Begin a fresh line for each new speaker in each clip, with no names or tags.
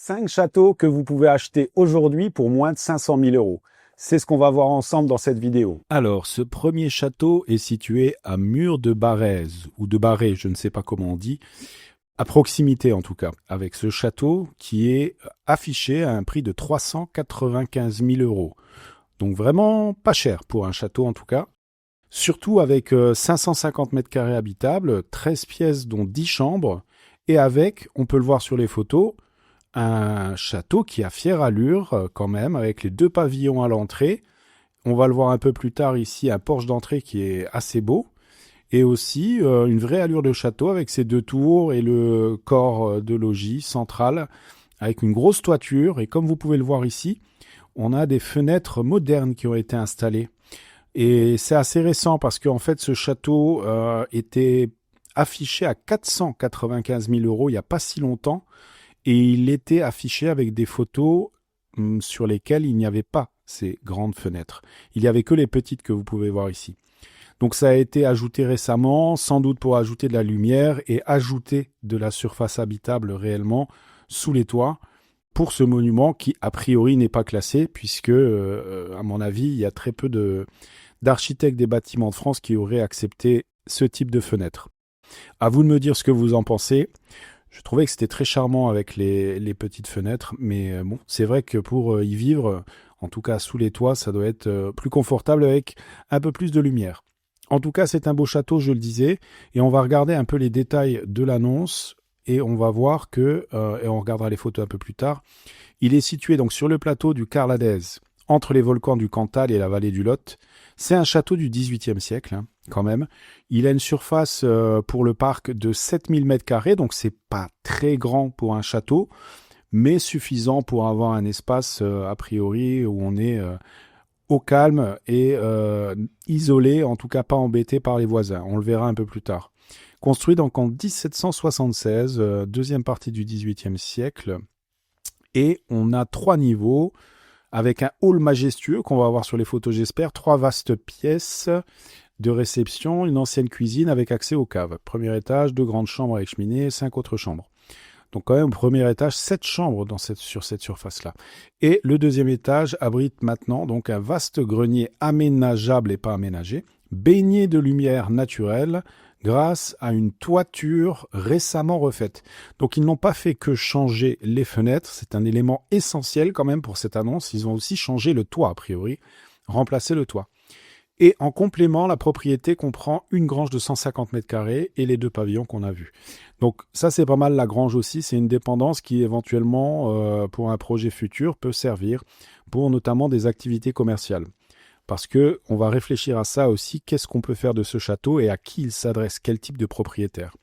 5 châteaux que vous pouvez acheter aujourd'hui pour moins de 500 000 euros. C'est ce qu'on va voir ensemble dans cette vidéo.
Alors, ce premier château est situé à Mur-de-Barrez, ou de Barré, je ne sais pas comment on dit, à proximité en tout cas, avec ce château qui est affiché à un prix de 395 000 euros. Donc vraiment pas cher pour un château en tout cas. Surtout avec 550 mètres carrés habitables, 13 pièces dont 10 chambres, et avec, on peut le voir sur les photos, un château qui a fière allure quand même, avec les 2 pavillons à l'entrée. On va le voir un peu plus tard ici, un porche d'entrée qui est assez beau. Et aussi une vraie allure de château avec ses 2 tours et le corps de logis central, avec une grosse toiture. Et comme vous pouvez le voir ici, on a des fenêtres modernes qui ont été installées. Et c'est assez récent parce qu'en fait, ce château était affiché à 495 000 euros il n'y a pas si longtemps. Et il était affiché avec des photos sur lesquelles il n'y avait pas ces grandes fenêtres. Il n'y avait que les petites que vous pouvez voir ici. Donc ça a été ajouté récemment, sans doute pour ajouter de la lumière et ajouter de la surface habitable réellement sous les toits pour ce monument qui a priori n'est pas classé puisque à mon avis il y a très peu d'architectes des bâtiments de France qui auraient accepté ce type de fenêtre. À vous de me dire ce que vous en pensez. Je trouvais que c'était très charmant avec les petites fenêtres, mais bon, c'est vrai que pour y vivre, en tout cas sous les toits, ça doit être plus confortable avec un peu plus de lumière. En tout cas, c'est un beau château, je le disais, et on va regarder un peu les détails de l'annonce, et on va voir que, et on regardera les photos un peu plus tard, il est situé donc sur le plateau du Carladès, entre les volcans du Cantal et la vallée du Lot. C'est un château du XVIIIe siècle, hein, quand même. Il a une surface pour le parc de 7000 m², donc c'est pas très grand pour un château, mais suffisant pour avoir un espace a priori où on est au calme et isolé, en tout cas pas embêté par les voisins. On le verra un peu plus tard. Construit donc en 1776, deuxième partie du XVIIIe siècle, et on a 3 niveaux, avec un hall majestueux qu'on va voir sur les photos j'espère, 3 vastes pièces de réception, une ancienne cuisine avec accès aux caves. Premier étage, 2 grandes chambres avec cheminée, 5 autres chambres. Donc quand même au premier étage, 7 chambres sur cette surface-là. Et le deuxième étage abrite maintenant donc un vaste grenier aménageable et pas aménagé, baigné de lumière naturelle grâce à une toiture récemment refaite. Donc ils n'ont pas fait que changer les fenêtres, c'est un élément essentiel quand même pour cette annonce. Ils ont aussi changé le toit a priori, remplacé le toit. Et en complément, la propriété comprend une grange de 150 m² et les 2 pavillons qu'on a vus. Donc ça, c'est pas mal la grange aussi. C'est une dépendance qui éventuellement, pour un projet futur, peut servir pour notamment des activités commerciales. Parce que on va réfléchir à ça aussi. Qu'est-ce qu'on peut faire de ce château et à qui il s'adresse? Quel type de propriétaire?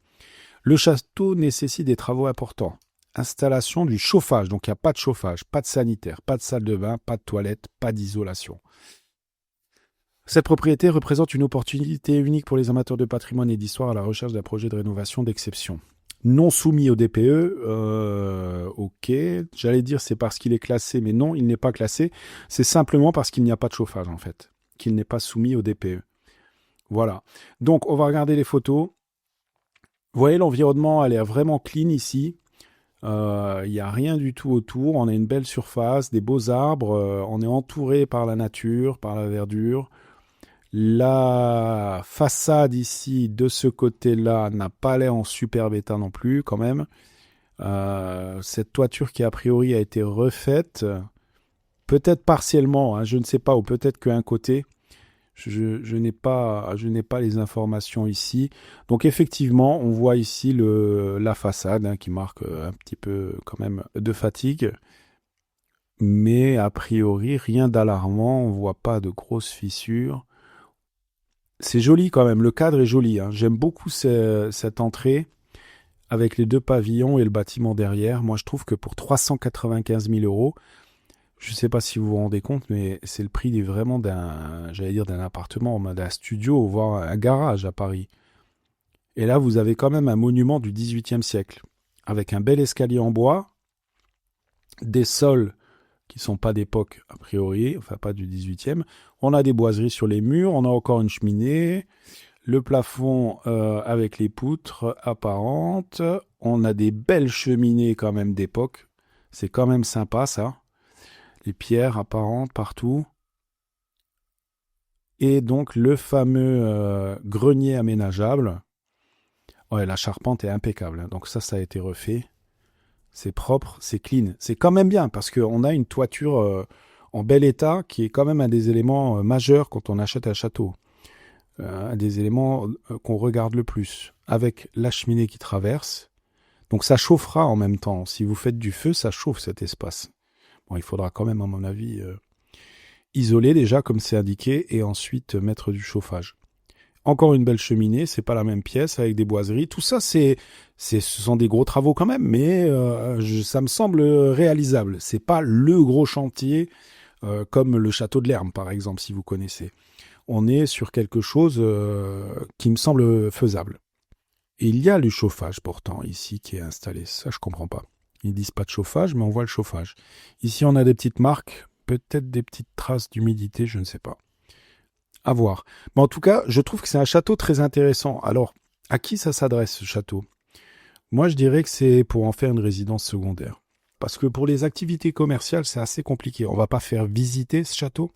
Le château nécessite des travaux importants. Installation du chauffage. Donc il n'y a pas de chauffage, pas de sanitaire, pas de salle de bain, pas de toilette, pas d'isolation. Cette propriété représente une opportunité unique pour les amateurs de patrimoine et d'histoire à la recherche d'un projet de rénovation d'exception. Non soumis au DPE, ok, j'allais dire c'est parce qu'il est classé, mais non, il n'est pas classé, c'est simplement parce qu'il n'y a pas de chauffage en fait, qu'il n'est pas soumis au DPE. Voilà, donc on va regarder les photos. Vous voyez, l'environnement a l'air vraiment clean ici, il n'y a rien du tout autour, on a une belle surface, des beaux arbres, on est entouré par la nature, par la verdure. La façade ici, de ce côté-là, n'a pas l'air en superbe état non plus, quand même. Cette toiture qui, a priori, a été refaite, peut-être partiellement, hein, je ne sais pas, ou peut-être qu'un côté. Je n'ai pas les informations ici. Donc, effectivement, on voit ici la façade hein, qui marque un petit peu, quand même, de fatigue. Mais, a priori, rien d'alarmant. On ne voit pas de grosses fissures. C'est joli quand même, le cadre est joli. Hein. J'aime beaucoup cette entrée avec les 2 pavillons et le bâtiment derrière. Moi, je trouve que pour 395 000 euros, je ne sais pas si vous vous rendez compte, mais c'est le prix vraiment d'un appartement, d'un studio, voire un garage à Paris. Et là, vous avez quand même un monument du XVIIIe siècle, avec un bel escalier en bois, des sols qui ne sont pas d'époque a priori, enfin pas du 18e. On a des boiseries sur les murs, on a encore une cheminée, le plafond avec les poutres apparentes, on a des belles cheminées quand même d'époque. C'est quand même sympa, ça. Les pierres apparentes partout. Et donc, le fameux grenier aménageable. Ouais, la charpente est impeccable, hein. Donc ça a été refait. C'est propre, c'est clean. C'est quand même bien parce qu'on a une toiture en bel état qui est quand même un des éléments majeurs quand on achète un château. Un des éléments qu'on regarde le plus. Avec la cheminée qui traverse. Donc ça chauffera en même temps. Si vous faites du feu, ça chauffe cet espace. Bon, il faudra quand même, à mon avis, isoler déjà comme c'est indiqué et ensuite mettre du chauffage. Encore une belle cheminée, c'est pas la même pièce avec des boiseries. Tout ça, ce sont des gros travaux quand même, mais ça me semble réalisable. C'est pas le gros chantier comme le château de Lerme, par exemple, si vous connaissez. On est sur quelque chose qui me semble faisable. Et il y a le chauffage pourtant ici qui est installé. Ça, je comprends pas. Ils disent pas de chauffage, mais on voit le chauffage. Ici, on a des petites marques, peut-être des petites traces d'humidité, je ne sais pas. À voir. Mais en tout cas, je trouve que c'est un château très intéressant. Alors, à qui ça s'adresse, ce château ? Moi, je dirais que c'est pour en faire une résidence secondaire. Parce que pour les activités commerciales, c'est assez compliqué. On va pas faire visiter ce château.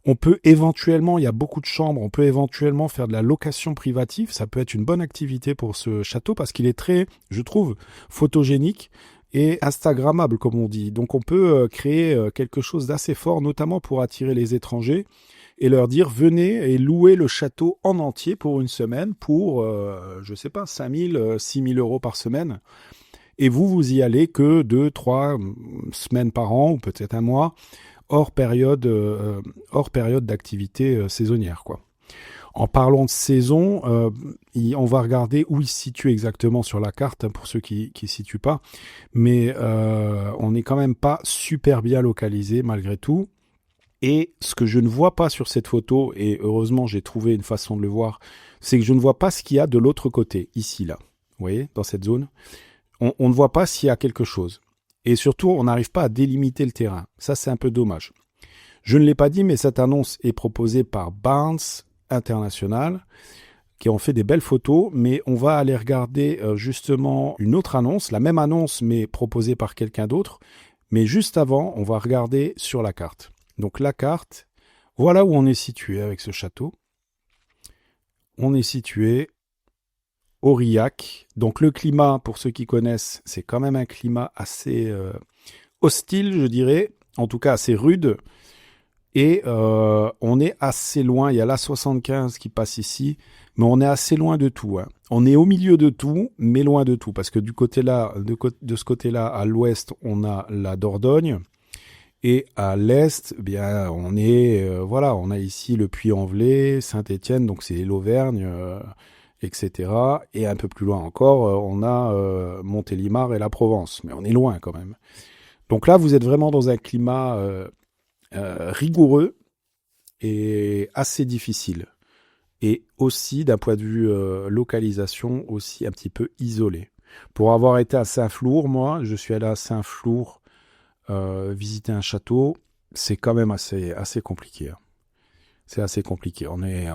On peut éventuellement, il y a beaucoup de chambres, on peut éventuellement faire de la location privative. Ça peut être une bonne activité pour ce château parce qu'il est très, je trouve, photogénique et instagrammable, comme on dit. Donc on peut créer quelque chose d'assez fort, notamment pour attirer les étrangers et leur dire venez et louez le château en entier pour une semaine pour, je sais pas, 5 000, 6 000 euros par semaine. Et vous y allez que 2, 3 semaines par an ou peut-être un mois, hors période d'activité saisonnière, quoi. En parlant de saison, on va regarder où il se situe exactement sur la carte, hein, pour ceux qui ne situent pas. Mais on n'est quand même pas super bien localisé malgré tout. Et ce que je ne vois pas sur cette photo, et heureusement j'ai trouvé une façon de le voir, c'est que je ne vois pas ce qu'il y a de l'autre côté, ici, là. Vous voyez, dans cette zone, on ne voit pas s'il y a quelque chose. Et surtout, on n'arrive pas à délimiter le terrain. Ça, c'est un peu dommage. Je ne l'ai pas dit, mais cette annonce est proposée par Barnes International, qui ont fait des belles photos, mais on va aller regarder justement une autre annonce, la même annonce, mais proposée par quelqu'un d'autre. Mais juste avant, on va regarder sur la carte. Donc la carte, voilà où on est situé avec ce château. On est situé Aurillac. Donc le climat, pour ceux qui connaissent, c'est quand même un climat assez hostile, je dirais, en tout cas assez rude. Et on est assez loin, il y a la 75 qui passe ici, mais on est assez loin de tout, hein. On est au milieu de tout, mais loin de tout, parce que de ce côté-là, à l'ouest, on a la Dordogne, et à l'est, eh bien, on a ici le Puy-en-Velay, Saint-Étienne, donc c'est l'Auvergne, etc. Et un peu plus loin encore, on a Montélimar et la Provence, mais on est loin quand même. Donc là, vous êtes vraiment dans un climat rigoureux et assez difficile. Et aussi, d'un point de vue localisation, aussi un petit peu isolé. Pour avoir été à Saint-Flour, moi, je suis allé à Saint-Flour visiter un château, c'est quand même assez compliqué, hein. C'est assez compliqué. On est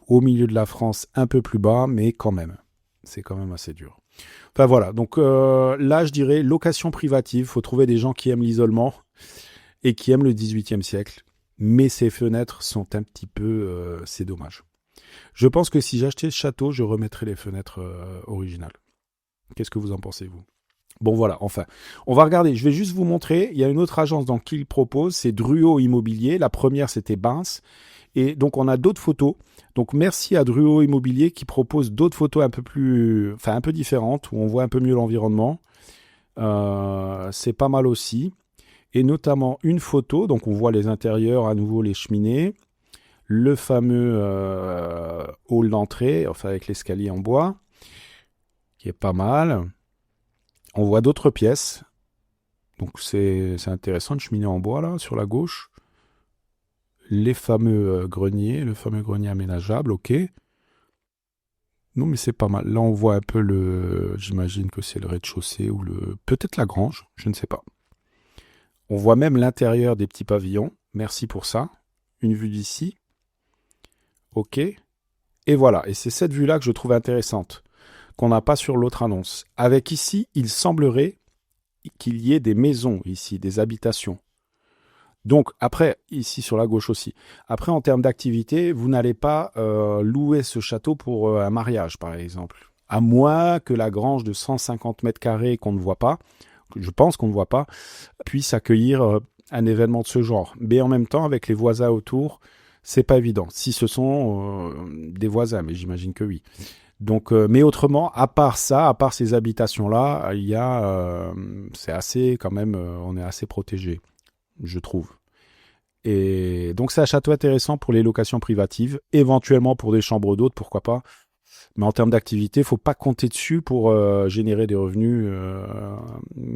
au milieu de la France, un peu plus bas, mais quand même. C'est quand même assez dur. Enfin voilà, donc là, je dirais location privative. Il faut trouver des gens qui aiment l'isolement et qui aiment le XVIIIe siècle. Mais ces fenêtres sont un petit peu... c'est dommage. Je pense que si j'achetais ce château, je remettrais les fenêtres originales. Qu'est-ce que vous en pensez, vous ? Bon voilà, enfin, on va regarder. Je vais juste vous montrer. Il y a une autre agence qui le propose, c'est Druot Immobilier. La première, c'était Bains. Et donc, on a d'autres photos. Donc, merci à Druot Immobilier qui propose d'autres photos un peu différentes, où on voit un peu mieux l'environnement. C'est pas mal aussi. Et notamment une photo, donc on voit les intérieurs, à nouveau les cheminées, le fameux hall d'entrée, enfin avec l'escalier en bois, qui est pas mal. On voit d'autres pièces. Donc c'est intéressant, une cheminée en bois là, sur la gauche. Les fameux greniers, le fameux grenier aménageable, ok. Non mais c'est pas mal. Là on voit un peu j'imagine que c'est le rez-de-chaussée ou peut-être la grange, je ne sais pas. On voit même l'intérieur des petits pavillons. Merci pour ça. Une vue d'ici. Ok. Et voilà. Et c'est cette vue-là que je trouve intéressante, qu'on n'a pas sur l'autre annonce. Avec ici, il semblerait qu'il y ait des maisons ici, des habitations. Donc après, ici sur la gauche aussi. Après, en termes d'activité, vous n'allez pas louer ce château pour un mariage, par exemple. À moins que la grange de 150 mètres carrés qu'on ne voit pas, je pense qu'on ne voit pas, puisse accueillir un événement de ce genre. Mais en même temps, avec les voisins autour, c'est pas évident. Si ce sont des voisins, mais j'imagine que oui. Donc, mais autrement, à part ça, à part ces habitations-là, il y a, c'est assez quand même, on est assez protégé, je trouve. Et donc c'est un château intéressant pour les locations privatives, éventuellement pour des chambres d'hôtes, pourquoi pas. Mais en termes d'activité, il ne faut pas compter dessus pour générer des revenus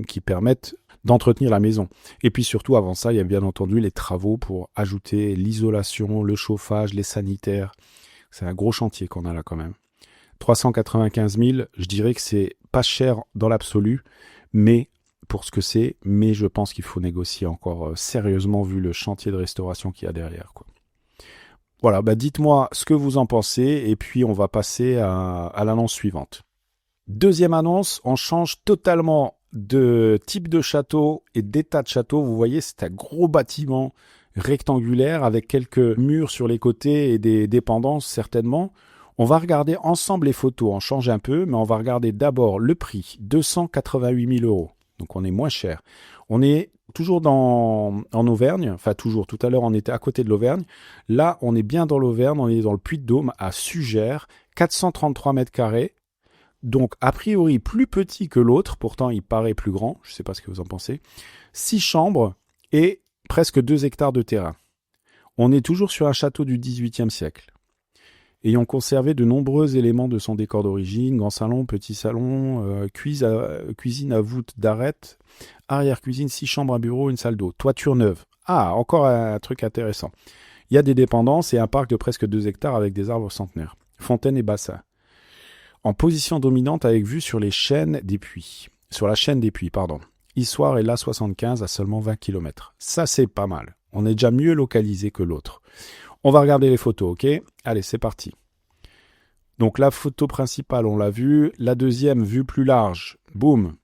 qui permettent d'entretenir la maison. Et puis surtout, avant ça, il y a bien entendu les travaux pour ajouter l'isolation, le chauffage, les sanitaires. C'est un gros chantier qu'on a là quand même. 395 000, je dirais que c'est pas cher dans l'absolu, mais pour ce que c'est, mais je pense qu'il faut négocier encore sérieusement vu le chantier de restauration qu'il y a derrière, quoi. Voilà, bah dites-moi ce que vous en pensez et puis on va passer à l'annonce suivante. Deuxième annonce, on change totalement de type de château et d'état de château. Vous voyez, c'est un gros bâtiment rectangulaire avec quelques murs sur les côtés et des dépendances certainement. On va regarder ensemble les photos, on change un peu, mais on va regarder d'abord le prix, 288 000 euros. Donc on est moins cher. On est toujours en Auvergne, enfin toujours, tout à l'heure on était à côté de l'Auvergne. Là on est bien dans l'Auvergne, on est dans le Puy-de-Dôme à Sugères, 433 mètres carrés. Donc a priori plus petit que l'autre, pourtant il paraît plus grand, je ne sais pas ce que vous en pensez. 6 chambres et presque 2 hectares de terrain. On est toujours sur un château du XVIIIe siècle. Ayant conservé de nombreux éléments de son décor d'origine, grand salon, petit salon, cuisine à voûte d'arête, arrière-cuisine, 6 chambres à bureau, une salle d'eau, toiture neuve. Ah, encore un truc intéressant. Il y a des dépendances et un parc de presque 2 hectares avec des arbres centenaires. Fontaine et bassin. En position dominante avec vue sur les chaînes des puits. Sur la chaîne des puits, pardon. Issoire et l'A75 à seulement 20 km. Ça, c'est pas mal. On est déjà mieux localisé que l'autre. On va regarder les photos, ok ? Allez, c'est parti. Donc la photo principale, on l'a vue. La deuxième, vue plus large. Boum.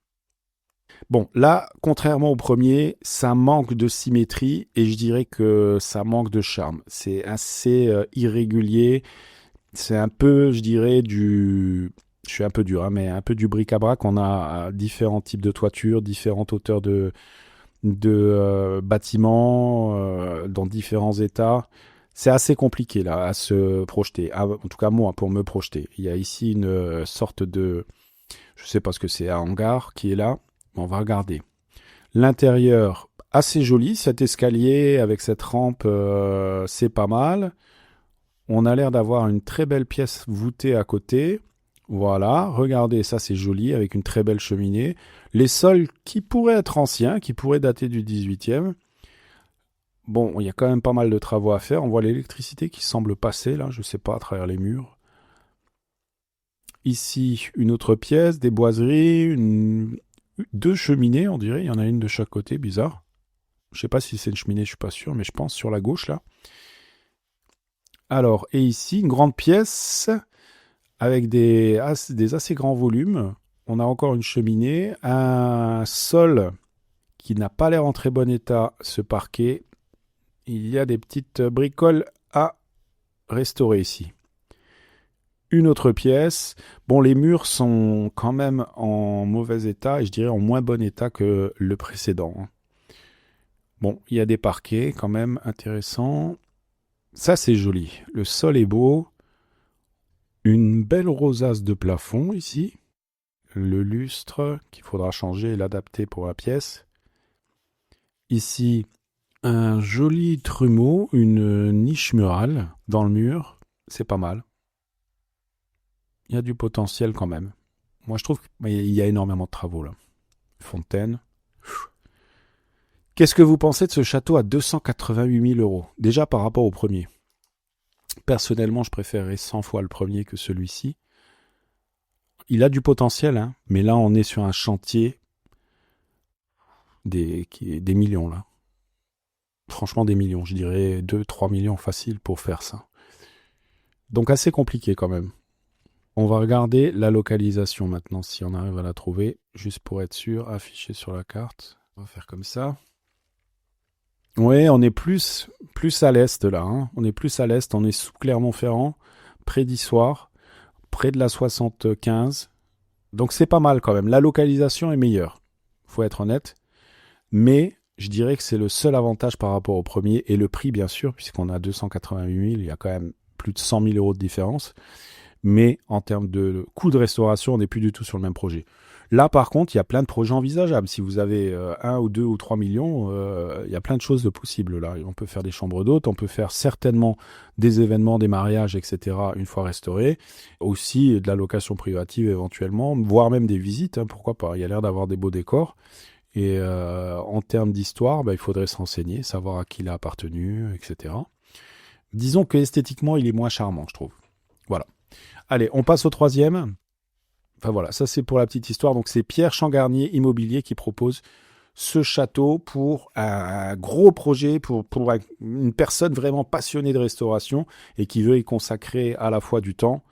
Bon, là, contrairement au premier, ça manque de symétrie et je dirais que ça manque de charme. C'est assez irrégulier. C'est un peu, je dirais, je suis un peu dur, hein, mais un peu du bric-à-brac. On a différents types de toitures, différentes hauteurs de bâtiments dans différents états. C'est assez compliqué là à se projeter. En tout cas moi, pour me projeter. Il y a ici une sorte de, je sais pas ce que c'est, un hangar qui est là. On va regarder. L'intérieur, assez joli. Cet escalier avec cette rampe, c'est pas mal. On a l'air d'avoir une très belle pièce voûtée à côté. Voilà, regardez, ça c'est joli avec une très belle cheminée. Les sols qui pourraient être anciens, qui pourraient dater du 18e. Bon, il y a quand même pas mal de travaux à faire. On voit l'électricité qui semble passer, là, je sais pas, à travers les murs. Ici, une autre pièce, des boiseries, 2 cheminées, on dirait. Il y en a une de chaque côté, bizarre. Je sais pas si c'est une cheminée, je suis pas sûr, mais je pense sur la gauche, là. Alors, et ici, une grande pièce avec des assez grands volumes. On a encore une cheminée, un sol qui n'a pas l'air en très bon état, ce parquet. Il y a des petites bricoles à restaurer ici. Une autre pièce. Bon, les murs sont quand même en mauvais état et je dirais en moins bon état que le précédent. Bon, il y a des parquets quand même intéressants. Ça, c'est joli. Le sol est beau. Une belle rosace de plafond ici. Le lustre qu'il faudra changer et l'adapter pour la pièce. Ici, un joli trumeau, une niche murale dans le mur. C'est pas mal. Il y a du potentiel quand même. Moi, je trouve qu'il y a énormément de travaux là. Fontaine. Qu'est-ce que vous pensez de ce château à 288 000 euros? Déjà par rapport au premier. Personnellement, je préférerais 100 fois le premier que celui-ci. Il a du potentiel, hein, mais là, on est sur un chantier des millions, là. Franchement, des millions. Je dirais 2-3 millions facile pour faire ça. Donc, assez compliqué quand même. On va regarder la localisation maintenant, si on arrive à la trouver, juste pour être sûr, affiché sur la carte. On va faire comme ça. Oui, on est plus à l'est là. Hein. On est plus à l'est, on est sous Clermont-Ferrand, près d'Issoire, près de la 75. Donc c'est pas mal quand même. La localisation est meilleure, faut être honnête. Mais je dirais que c'est le seul avantage par rapport au premier. Et le prix, bien sûr, puisqu'on a 288 000, il y a quand même plus de 100 000 euros de différence. Mais en termes de coût de restauration, on n'est plus du tout sur le même projet. Là, par contre, il y a plein de projets envisageables. Si vous avez 1 ou 2 ou 3 millions, il y a plein de choses de possibles. Là, on peut faire des chambres d'hôtes, on peut faire certainement des événements, des mariages, etc. une fois restaurés. Aussi de la location privative éventuellement, voire même des visites. Hein, pourquoi pas? Il y a l'air d'avoir des beaux décors. Et en termes d'histoire, il faudrait se renseigner, savoir à qui il a appartenu, etc. Disons que esthétiquement, il est moins charmant, je trouve. Voilà. Allez, on passe au troisième. Enfin voilà, ça c'est pour la petite histoire. Donc c'est Pierre Changarnier Immobilier qui propose ce château pour un gros projet, pour une personne vraiment passionnée de restauration et qui veut y consacrer à la fois du temps,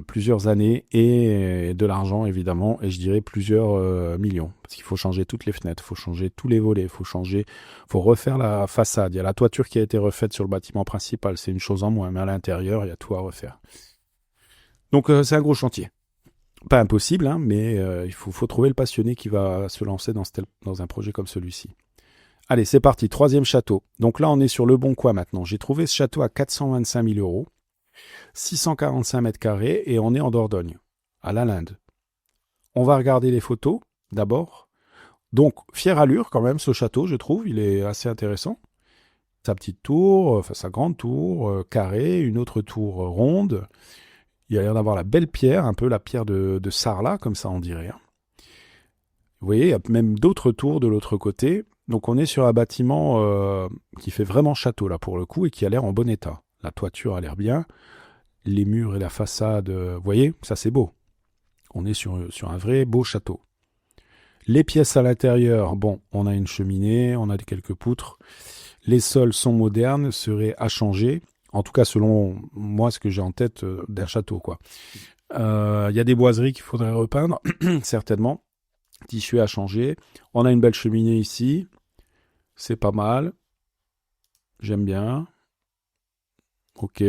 plusieurs années et de l'argent évidemment, et je dirais plusieurs millions. Parce qu'il faut changer toutes les fenêtres, il faut changer tous les volets, faut refaire la façade. Il y a la toiture qui a été refaite sur le bâtiment principal, c'est une chose en moins, mais à l'intérieur, il y a tout à refaire. Donc c'est un gros chantier. Pas impossible, hein, mais il faut trouver le passionné qui va se lancer dans un projet comme celui-ci. Allez, c'est parti, troisième château. Donc là, on est sur Le Bon Coin maintenant. J'ai trouvé ce château à 425 000 euros, 645 mètres carrés, et on est en Dordogne, à la Linde. On va regarder les photos, d'abord. Donc, fière allure quand même, ce château, je trouve, il est assez intéressant. Sa petite tour, enfin sa grande tour, carrée, une autre tour ronde. Il y a l'air d'avoir la belle pierre, un peu la pierre de Sarlat, comme ça on dirait. Vous voyez, il y a même d'autres tours de l'autre côté. Donc on est sur un bâtiment qui fait vraiment château là pour le coup et qui a l'air en bon état. La toiture a l'air bien, les murs et la façade, vous voyez, ça c'est beau. On est sur un vrai beau château. Les pièces à l'intérieur, bon, on a une cheminée, on a quelques poutres. Les sols sont modernes, seraient à changer. En tout cas, selon moi, ce que j'ai en tête d'un château, quoi. Il y a des boiseries qu'il faudrait repeindre, certainement. Tissu à changer. On a une belle cheminée ici. C'est pas mal. J'aime bien. Ok.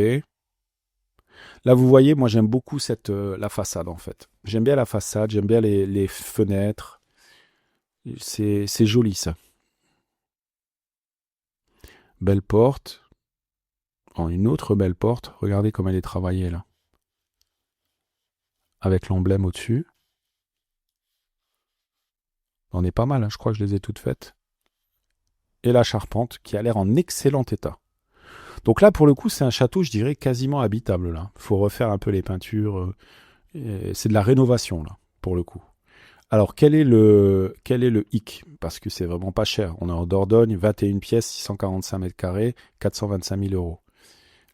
Là, vous voyez, moi, j'aime beaucoup la façade, en fait. J'aime bien la façade, j'aime bien les fenêtres. C'est joli, ça. Belle porte. Oh, une autre belle porte. Regardez comme elle est travaillée, là. Avec l'emblème au-dessus. On est pas mal, hein, je crois que je les ai toutes faites. Et la charpente, qui a l'air en excellent état. Donc là, pour le coup, c'est un château, je dirais, quasiment habitable, là. Il faut refaire un peu les peintures. C'est de la rénovation, là, pour le coup. Alors, quel est le hic? Parce que c'est vraiment pas cher. On est en Dordogne, 21 pièces, 645 mètres carrés, 425 000 euros.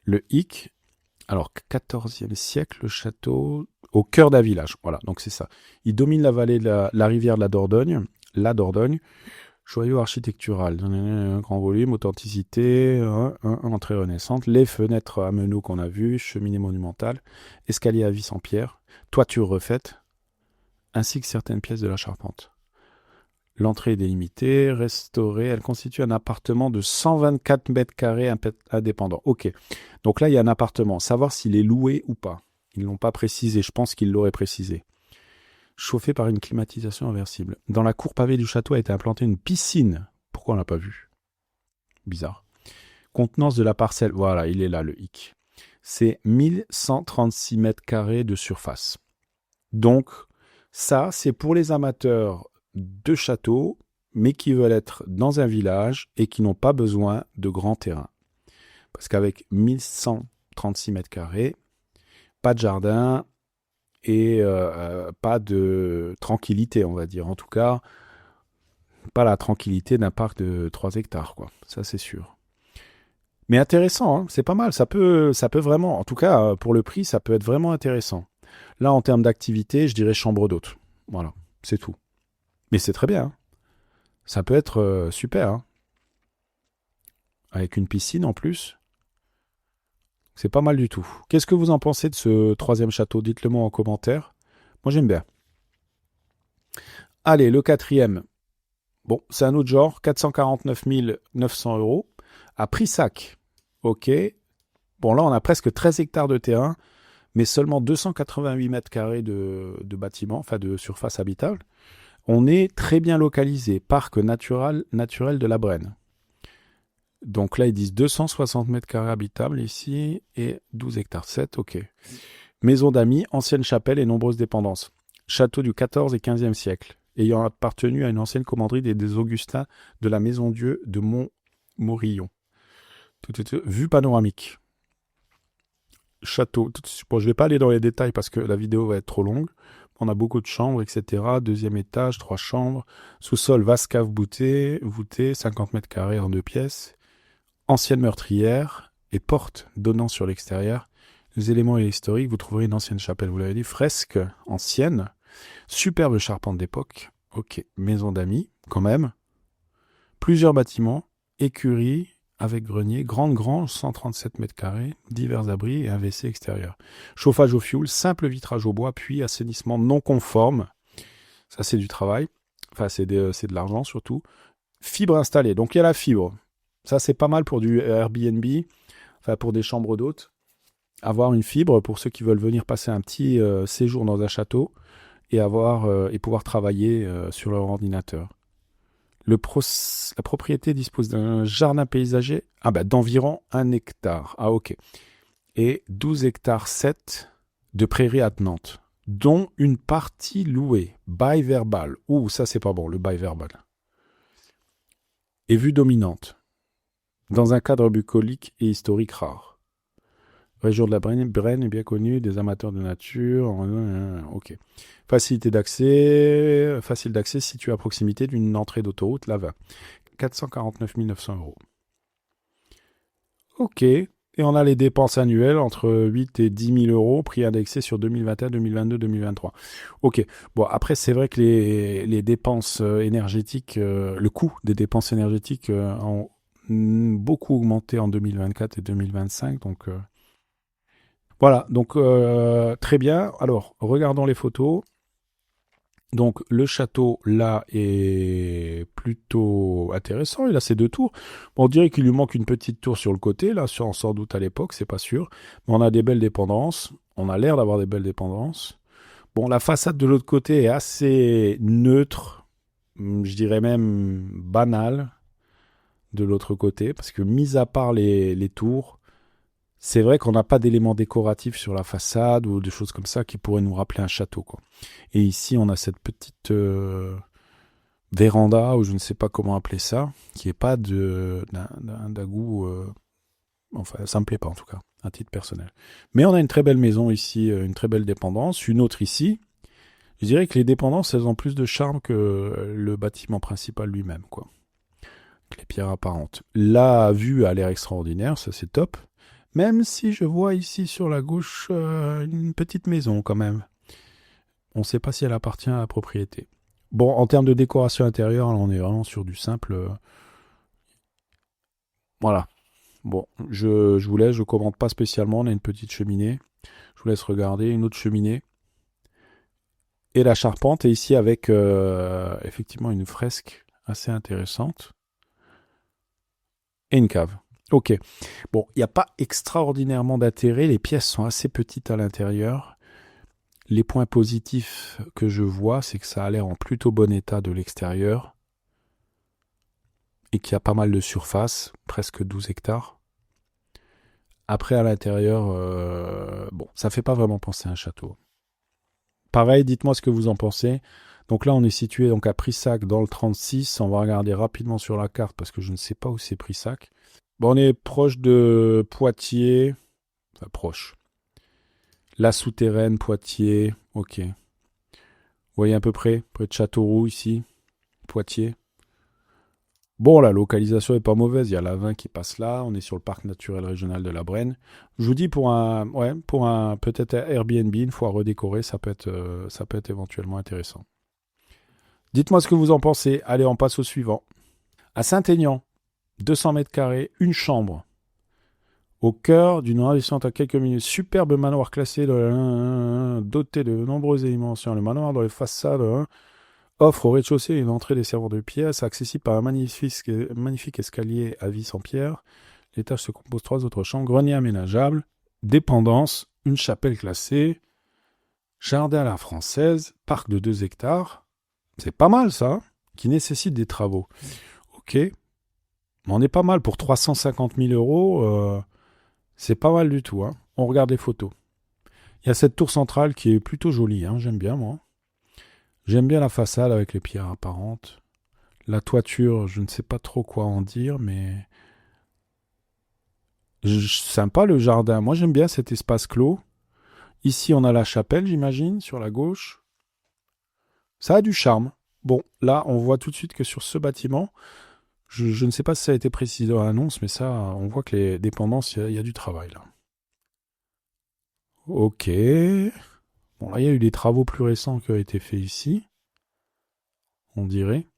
Le hic, alors 14e siècle, le château, au cœur d'un village. Voilà, donc c'est ça. Il domine la vallée de la rivière de la Dordogne. Joyau architectural, grand volume, authenticité, entrée renaissante, les fenêtres à meneaux qu'on a vues, cheminée monumentale, escalier à vis en pierre, toiture refaite, ainsi que certaines pièces de la charpente. L'entrée est délimitée, restaurée, elle constitue un appartement de 124 mètres carrés indépendant. Ok, donc là il y a un appartement, savoir s'il est loué ou pas. Ils ne l'ont pas précisé, je pense qu'ils l'auraient précisé. Chauffé par une climatisation inversible. Dans la cour pavée du château a été implantée une piscine. Pourquoi on l'a pas vu? Bizarre. Contenance de la parcelle, voilà, il est là le hic. C'est 1136 mètres carrés de surface. Donc, ça, c'est pour les amateurs de châteaux, mais qui veulent être dans un village et qui n'ont pas besoin de grands terrains. Parce qu'avec 1136 mètres carrés, pas de jardin et pas de tranquillité, on va dire. En tout cas, pas la tranquillité d'un parc de 3 hectares, quoi. Ça, c'est sûr. Mais intéressant, hein, c'est pas mal. Ça peut vraiment, en tout cas, pour le prix, ça peut être vraiment intéressant. Là, en termes d'activité, je dirais chambre d'hôte. Voilà, c'est tout. Mais c'est très bien. Hein. Ça peut être super. Hein. Avec une piscine en plus. C'est pas mal du tout. Qu'est-ce que vous en pensez de ce troisième château? Dites-le moi en commentaire. Moi, j'aime bien. Allez, le quatrième. Bon, c'est un autre genre. 449 900 euros. À Prissac. OK. Bon, là, on a presque 13 hectares de terrain, mais seulement 288 mètres carrés de bâtiments, enfin de surface habitable. On est très bien localisé. Parc naturel de la Brenne. Donc là, ils disent 260 mètres carrés habitables ici et 12 hectares 7, ok. Maison d'amis, ancienne chapelle et nombreuses dépendances. Château du XIVe et XVe siècle, ayant appartenu à une ancienne commanderie des Augustins de la Maison-Dieu de Montmorillon. Vue panoramique. Château. Bon, je ne vais pas aller dans les détails parce que la vidéo va être trop longue. On a beaucoup de chambres, etc. Deuxième étage, 3 chambres. Sous-sol, vaste cave voûtée, 50 mètres carrés en 2 pièces. Ancienne meurtrière et porte donnant sur l'extérieur. Les éléments historiques, vous trouverez une ancienne chapelle, vous l'avez dit, fresque ancienne, superbe charpente d'époque, ok, maison d'amis, quand même, plusieurs bâtiments, écurie avec grenier, grande grange, 137 mètres carrés, divers abris et un WC extérieur. Chauffage au fioul, simple vitrage au bois, puis assainissement non conforme, ça c'est du travail, enfin c'est de l'argent surtout. Fibre installée, donc il y a la fibre. Ça, c'est pas mal pour du Airbnb, enfin pour des chambres d'hôtes. Avoir une fibre pour ceux qui veulent venir passer un petit séjour dans un château et pouvoir travailler sur leur ordinateur. La propriété dispose d'un jardin paysager d'environ 1 hectare. Ah, ok. Et 12 hectares 7 de prairies attenantes, dont une partie louée. Bail verbal. Ouh, ça, c'est pas bon, le bail verbal. Et vue dominante. Dans un cadre bucolique et historique rare. Région de la Brenne est bien connue des amateurs de nature. Ok. Facile d'accès situé à proximité d'une entrée d'autoroute, la 20. 449 900 euros. Ok. Et on a les dépenses annuelles entre 8 et 10 000 euros, prix indexé sur 2021, 2022, 2023. Ok. Bon, après, c'est vrai que les dépenses énergétiques, le coût des dépenses énergétiques ont beaucoup augmenté en 2024 et 2025, donc voilà, donc très bien. Alors, regardons les photos. Donc, le château, là, est plutôt intéressant. Il a ses 2 tours. Bon, on dirait qu'il lui manque une petite tour sur le côté, là, sans doute à l'époque, c'est pas sûr. Mais on a des belles dépendances. On a l'air d'avoir des belles dépendances. Bon, la façade de l'autre côté est assez neutre, je dirais même banale, de l'autre côté, parce que mis à part les tours, c'est vrai qu'on n'a pas d'éléments décoratifs sur la façade ou des choses comme ça qui pourraient nous rappeler un château, quoi. Et ici, on a cette petite véranda, ou je ne sais pas comment appeler ça, qui n'est pas d'un goût... enfin, ça me plaît pas en tout cas, à titre personnel. Mais on a une très belle maison ici, une très belle dépendance, une autre ici. Je dirais que les dépendances, elles ont plus de charme que le bâtiment principal lui-même, quoi. Les pierres apparentes. La vue a l'air extraordinaire, ça c'est top. Même si je vois ici sur la gauche une petite maison quand même. On ne sait pas si elle appartient à la propriété. Bon, en termes de décoration intérieure, on est vraiment sur du simple. Voilà. Bon, je vous laisse, je ne commente pas spécialement. On a une petite cheminée. Je vous laisse regarder. Une autre cheminée. Et la charpente est ici avec effectivement une fresque assez intéressante. Et une cave. Ok. Bon, il n'y a pas extraordinairement d'intérêt. Les pièces sont assez petites à l'intérieur. Les points positifs que je vois, c'est que ça a l'air en plutôt bon état de l'extérieur. Et qu'il y a pas mal de surface, presque 12 hectares. Après, à l'intérieur, bon, ça fait pas vraiment penser à un château. Pareil, dites-moi ce que vous en pensez. Donc là, on est situé donc à Prissac dans le 36. On va regarder rapidement sur la carte parce que je ne sais pas où c'est Prissac. Bon, on est proche de Poitiers. Enfin, proche. La Souterraine, Poitiers. Ok. Vous voyez à peu près de Châteauroux ici. Poitiers. Bon, la localisation est pas mauvaise. Il y a la 20 qui passe là. On est sur le parc naturel régional de la Brenne. Je vous dis pour un peut-être Airbnb une fois redécoré, ça peut être éventuellement intéressant. Dites-moi ce que vous en pensez. Allez, on passe au suivant. À Saint-Aignan, 200 mètres carrés, une chambre. Au cœur d'une ravissante à quelques minutes. Superbe manoir classé doté de nombreuses dimensions. Le manoir dans les façades offre au rez-de-chaussée une entrée des serveurs de pièces, accessible par un magnifique escalier à vis en pierre. L'étage se compose de 3 autres chambres, grenier aménageable, dépendance, une chapelle classée, jardin à la française, parc de 2 hectares. C'est pas mal ça, hein, qui nécessite des travaux. Ok, mais on est pas mal pour 350 000 euros. C'est pas mal du tout. Hein. On regarde les photos. Il y a cette tour centrale qui est plutôt jolie. Hein. J'aime bien, moi. J'aime bien la façade avec les pierres apparentes. La toiture, je ne sais pas trop quoi en dire, mais sympa le jardin. Moi, j'aime bien cet espace clos. Ici, on a la chapelle, j'imagine, sur la gauche. Ça a du charme. Bon, là, on voit tout de suite que sur ce bâtiment, je ne sais pas si ça a été précisé dans l'annonce, mais ça, on voit que les dépendances, il y a du travail là. Ok. Bon, là, il y a eu des travaux plus récents qui ont été faits ici, on dirait.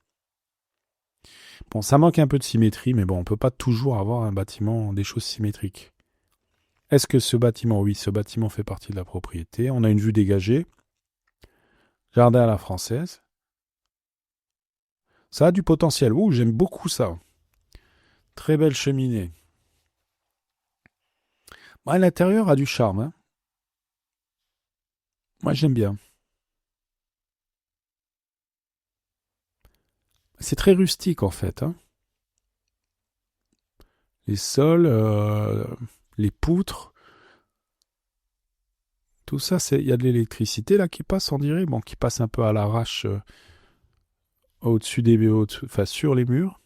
Bon, ça manque un peu de symétrie, mais bon, on peut pas toujours avoir un bâtiment, des choses symétriques. Est-ce que ce bâtiment, oui, ce bâtiment fait partie de la propriété. On a une vue dégagée. Jardin à la française. Ça a du potentiel. Ouh, j'aime beaucoup ça. Très belle cheminée. Bah, l'intérieur a du charme. Hein. Moi, j'aime bien. C'est très rustique en fait. Hein. Les sols, les poutres, tout ça, il y a de l'électricité là qui passe, on dirait, bon, qui passe un peu à l'arrache au-dessus enfin sur les murs.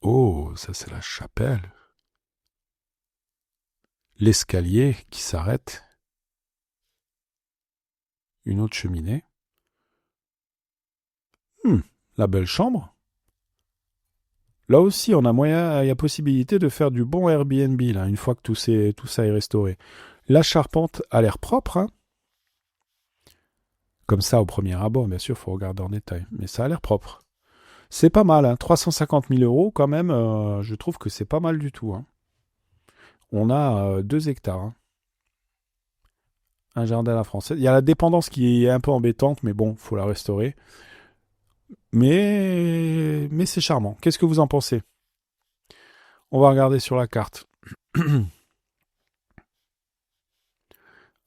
Oh, ça c'est la chapelle. L'escalier qui s'arrête. Une autre cheminée. La belle chambre. Là aussi, on a moyen, il y a possibilité de faire du bon Airbnb là, une fois que tout ça est restauré. La charpente a l'air propre, hein. Comme ça, au premier abord, bien sûr, il faut regarder en détail. Mais ça a l'air propre. C'est pas mal, hein. 350 000 euros, quand même, je trouve que c'est pas mal du tout. Hein. On a 2 hectares. Hein. Un jardin à la française. Il y a la dépendance qui est un peu embêtante, mais bon, faut la restaurer. Mais c'est charmant. Qu'est-ce que vous en pensez? On va regarder sur la carte.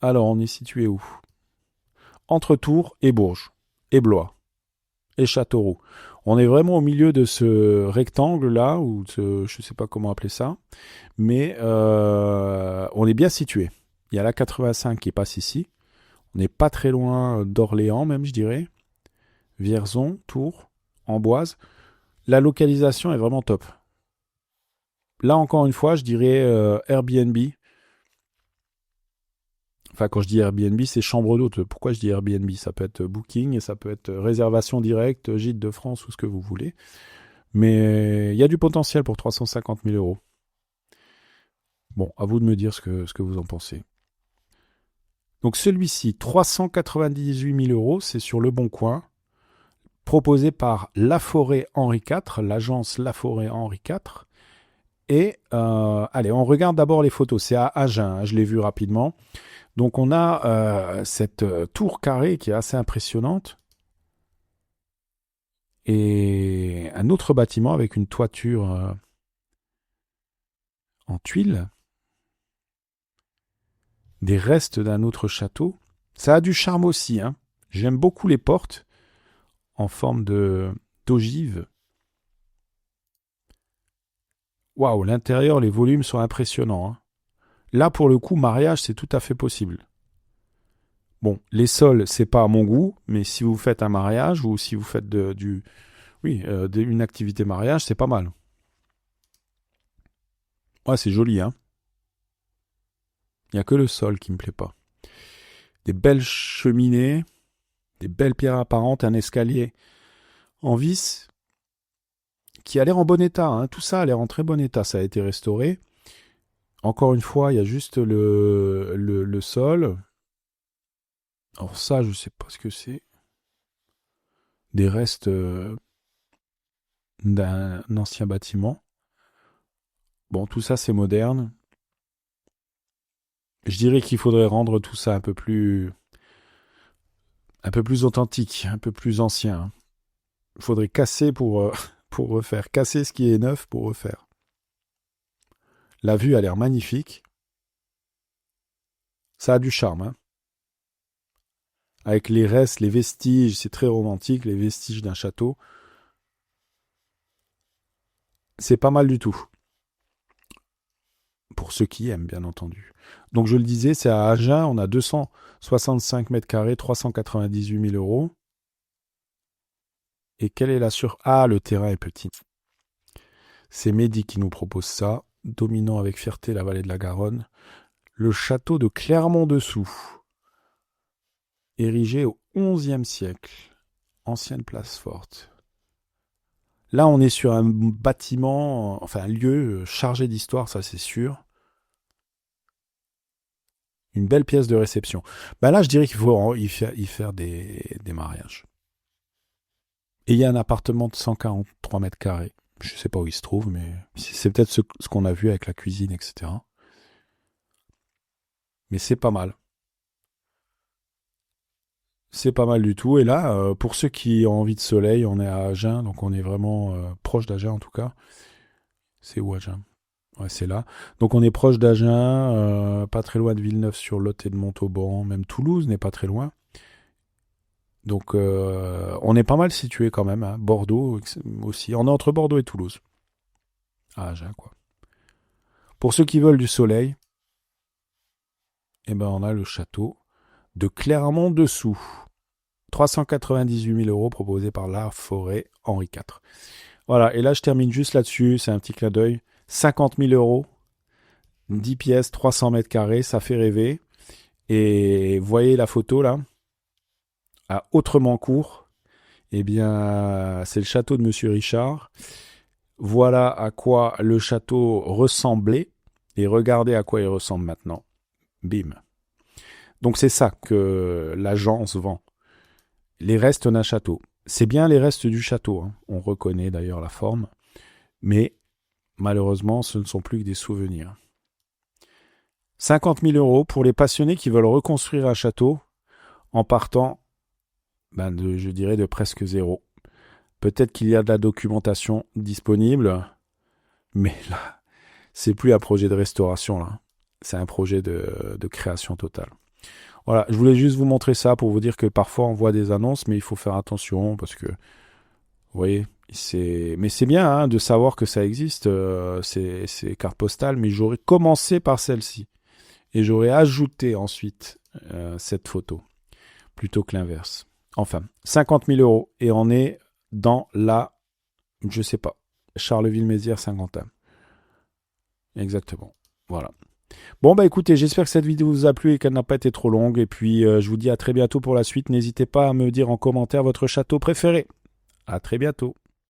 Alors, on est situé où? Entre Tours et Bourges, et Blois, et Châteauroux. On est vraiment au milieu de ce rectangle-là, ou je ne sais pas comment appeler ça, mais on est bien situé. Il y a la 85 qui passe ici. On n'est pas très loin d'Orléans, même, je dirais. Vierzon, Tours, Amboise. La localisation est vraiment top. Là, encore une fois, je dirais Airbnb. Enfin, quand je dis Airbnb, c'est chambre d'hôte. Pourquoi je dis Airbnb? Ça peut être Booking, et ça peut être réservation directe, Gîte de France ou ce que vous voulez. Mais il y a du potentiel pour 350 000 euros. Bon, à vous de me dire ce que vous en pensez. Donc celui-ci, 398 000 euros, c'est sur Le Bon Coin, proposé par Laforêt Henri IV, l'agence Laforêt Henri IV. Et allez, on regarde d'abord les photos. C'est à Agen, hein, je l'ai vu rapidement. Donc on a cette tour carrée qui est assez impressionnante. Et un autre bâtiment avec une toiture en tuiles. Des restes d'un autre château. Ça a du charme aussi. Hein. J'aime beaucoup les portes en forme d'ogive. Waouh, l'intérieur, les volumes sont impressionnants. Hein. Là, pour le coup, mariage, c'est tout à fait possible. Bon, les sols, c'est pas à mon goût, mais si vous faites un mariage ou si vous faites une activité mariage, c'est pas mal. Ouais, c'est joli, hein. Il n'y a que le sol qui me plaît pas. Des belles cheminées, des belles pierres apparentes, un escalier en vis qui a l'air en bon état. Hein. Tout ça a l'air en très bon état. Ça a été restauré. Encore une fois, il y a juste le sol. Alors ça, je ne sais pas ce que c'est. Des restes d'un ancien bâtiment. Bon, tout ça, c'est moderne. Je dirais qu'il faudrait rendre tout ça un peu plus authentique, un peu plus ancien. Il faudrait casser pour refaire. Casser ce qui est neuf pour refaire. La vue a l'air magnifique. Ça a du charme, hein. Avec les restes, les vestiges, c'est très romantique, les vestiges d'un château. C'est pas mal du tout. Pour ceux qui aiment, bien entendu. Donc je le disais, c'est à Agen, on a 265 mètres carrés, 398 000 euros. Et quelle est la sur... Ah, le terrain est petit. C'est Mehdi qui nous propose ça, dominant avec fierté la vallée de la Garonne. Le château de Clermont-Dessous, érigé au XIe siècle, ancienne place forte. Là, on est sur un bâtiment, enfin un lieu chargé d'histoire, ça c'est sûr. Une belle pièce de réception. Ben là, je dirais qu'il faut y faire des mariages. Et il y a un appartement de 143 mètres carrés. Je ne sais pas où il se trouve, mais c'est peut-être ce qu'on a vu avec la cuisine, etc. Mais c'est pas mal. C'est pas mal du tout. Et là, pour ceux qui ont envie de soleil, on est à Agen, donc on est vraiment proche d'Agen en tout cas. C'est où Agen? Ouais, c'est là. Donc on est proche d'Agen, pas très loin de Villeneuve-sur-Lot et de Montauban. Même Toulouse n'est pas très loin. Donc on est pas mal situé quand même, hein. Bordeaux aussi. On est entre Bordeaux et Toulouse. À Agen, quoi. Pour ceux qui veulent du soleil, eh ben on a le château de Clermont-Dessous. 398 000 euros proposés par la Forêt Henri IV. Voilà, et là je termine juste là-dessus, c'est un petit clin d'œil. 50 000 euros, 10 pièces, 300 mètres carrés, ça fait rêver. Et voyez la photo là, à Autremancourt, eh bien c'est le château de Monsieur Richard. Voilà à quoi le château ressemblait, et regardez à quoi il ressemble maintenant. Bim. Donc c'est ça que l'agence vend. Les restes d'un château. C'est bien les restes du château, hein. On reconnaît d'ailleurs la forme, mais malheureusement, ce ne sont plus que des souvenirs. 50 000 euros pour les passionnés qui veulent reconstruire un château en partant, je dirais, de presque zéro. Peut-être qu'il y a de la documentation disponible, mais là, c'est plus un projet de restauration, là. C'est un projet de création totale. Voilà, je voulais juste vous montrer ça pour vous dire que parfois on voit des annonces, mais il faut faire attention parce que, vous voyez, mais c'est bien hein, de savoir que ça existe, ces cartes postales, mais j'aurais commencé par celle-ci et j'aurais ajouté ensuite cette photo plutôt que l'inverse. Enfin, 50 000 euros et on est dans je sais pas, Charleville-Mézières, Saint-Quentin. Exactement, voilà. Bon bah écoutez, j'espère que cette vidéo vous a plu et qu'elle n'a pas été trop longue. Et puis je vous dis à très bientôt pour la suite. N'hésitez pas à me dire en commentaire votre château préféré. À très bientôt.